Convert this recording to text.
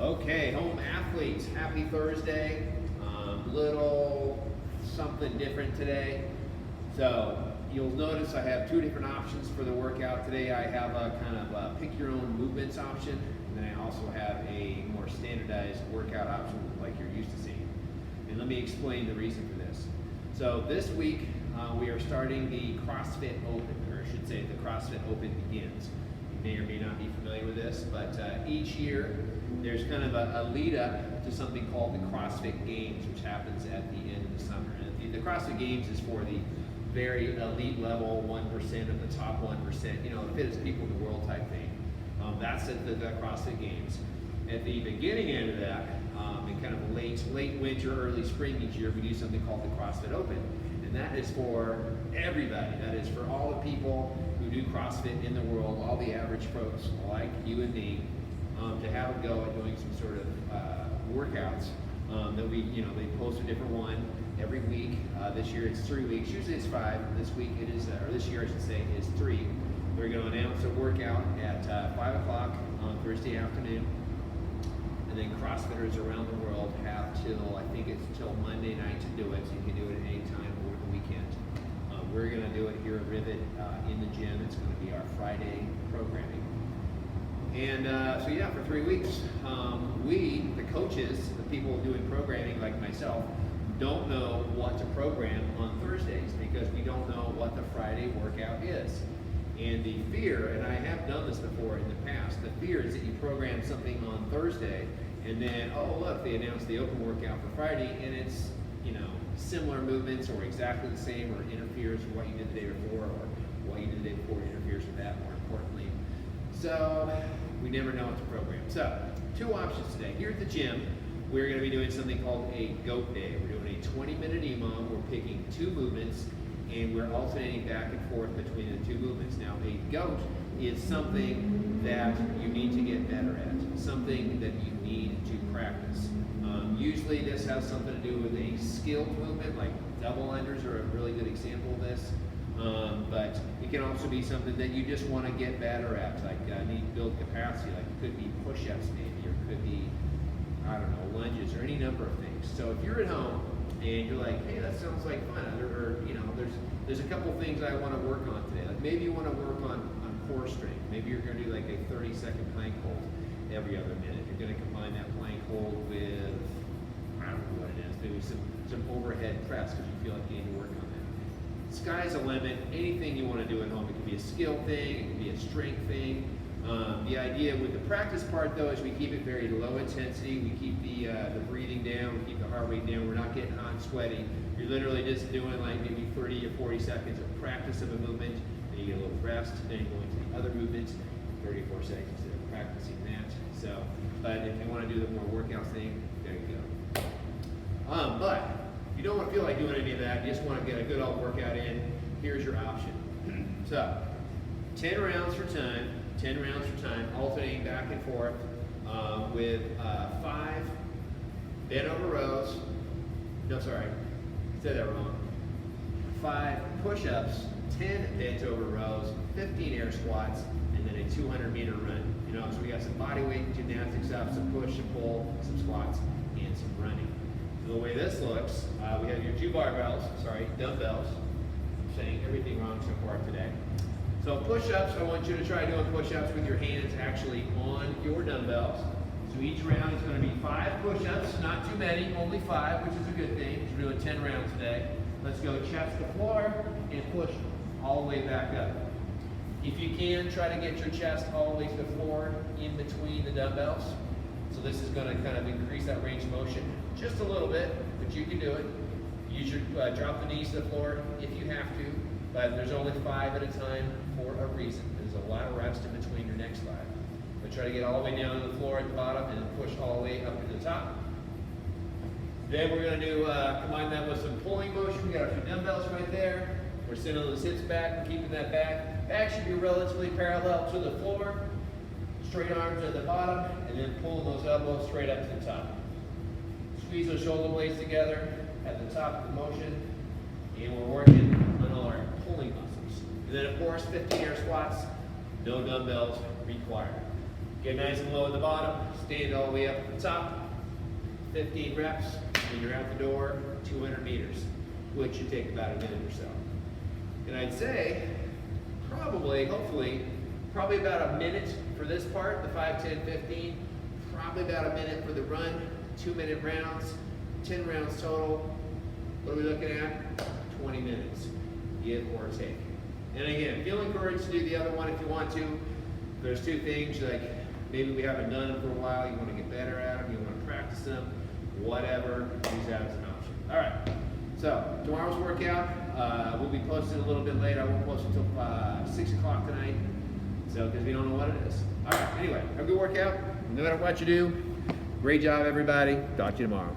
Okay, home athletes, happy Thursday. Little something different today. So you'll notice I have two different options for the workout. Today I have a kind of a pick your own movements option, and then I also have a more standardized workout option like you're used to seeing. And let me explain the reason for this. So this week we are starting the CrossFit Open, or I should say the CrossFit Open begins. You may or may not be familiar with this, but each year there's kind of a lead up to something called the CrossFit Games, which happens at the end of the summer. And the CrossFit Games is for the very elite level, 1% of the top 1%, the fittest people in the world type thing. That's at the CrossFit Games. At the beginning end of that, in kind of late winter, early spring each year, we do something called the CrossFit Open. And that is for everybody. That is for all the people who do CrossFit in the world, all the average folks like you and me, to have a go at doing some sort of workouts that they post a different one every week. This year it's 3 weeks. Usually it's 5. This week it is, or this year I should say, is 3. We're going to announce a workout at 5 o'clock on Thursday afternoon. And then CrossFitters around the world have till Monday night to do it. So you can do it at any time over the weekend. We're going to do it here at Rivet in the gym. It's going to be our Friday programming. And for 3 weeks, we, the coaches, the people doing programming like myself, don't know what to program on Thursdays because we don't know what the Friday workout is. And the fear, and I have done this before in the past, the fear is that you program something on Thursday and then, oh look, they announced the open workout for Friday and it's, similar movements or exactly the same or interferes with what you did the day before or what you did the day before interferes with that more importantly. So we never know what to program. So 2 options today. Here at the gym, we're going to be doing something called a GOAT day. We're doing a 20-minute EMOM. We're picking 2 movements and we're alternating back and forth between the 2 movements. Now a GOAT is something that you need to get better at, something that you need to practice. Usually this has something to do with a skilled movement, like double unders are a really good example of this. But it can also be something that you just want to get better at, like need to build capacity, like it could be push-ups maybe, or it could be, lunges, or any number of things. So if you're at home and you're like, hey, that sounds like fun, or there's a couple things I want to work on today. Like maybe you want to work on core strength. Maybe you're going to do like a 30-second plank hold every other minute. You're going to combine that plank hold with, I don't know what it is, maybe some overhead press because you feel like you need to work on that. Sky's the limit. Anything you want to do at home. It can be a skill thing, it can be a strength thing. The idea with the practice part though is we keep it very low intensity. We keep the breathing down, we keep the heart rate down. We're not getting hot and sweaty. You're literally just doing like maybe 30 or 40 seconds of practice of a movement. Then you get a little rest. Then you go into the other movement. 34 seconds of practicing that. So, but if you want to do the more workout thing, there you go. But if you don't want to feel like doing any of that, you just want to get a good old workout in, here's your option. So, 10 rounds for time, alternating back and forth with 5 bent over rows. No, sorry, I said that wrong. 5 push-ups, 10 bent over rows, 15 air squats, and then a 200-meter run. So we got some body weight gymnastics up, some push, some pull, some squats, and some running. So the way this looks, we have your 2 dumbbells. I'm saying everything wrong so far today. So push-ups, I want you to try doing push-ups with your hands actually on your dumbbells. So each round is going to be 5 push-ups, not too many, only 5, which is a good thing. We're doing 10 rounds today. Let's go chest to floor and push all the way back up. If you can, try to get your chest all the way to the floor in between the dumbbells. So this is going to kind of increase that range of motion just a little bit, but you can do it. Use your drop the knees to the floor if you have to, but there's only 5 at a time for a reason. There's a lot of rest in between your next 5. But try to get all the way down to the floor at the bottom and then push all the way up to the top. Then we're going to do combine that with some pulling motion. We got our 2 dumbbells right there. We're sending those hips back and keeping that back. Back should be relatively parallel to the floor. Straight arms at the bottom, and then pulling those elbows straight up to the top. Squeeze those shoulder blades together at the top of the motion, and we're working on all our pulling muscles. And then of course, 15 air squats, no dumbbells required. Get nice and low at the bottom, stand all the way up at the top. 15 reps, and you're out the door, 200 meters, which should take about a minute or so. And I'd say, probably, hopefully, probably about a minute for this part, the 5, 10, 15, probably about a minute for the run, 2-minute rounds, 10 rounds total. What are we looking at? 20 minutes, give or take. And again, feel encouraged to do the other one if you want to. There's two things, like maybe we haven't done them for a while, you want to get better at them, you want to practice them, whatever, use that as an option. All right, so tomorrow's workout, will be posted a little bit later. I won't post until 6 o'clock tonight, so because we don't know what it is. All right, anyway, have a good workout. No matter what you do, great job, everybody. Talk to you tomorrow.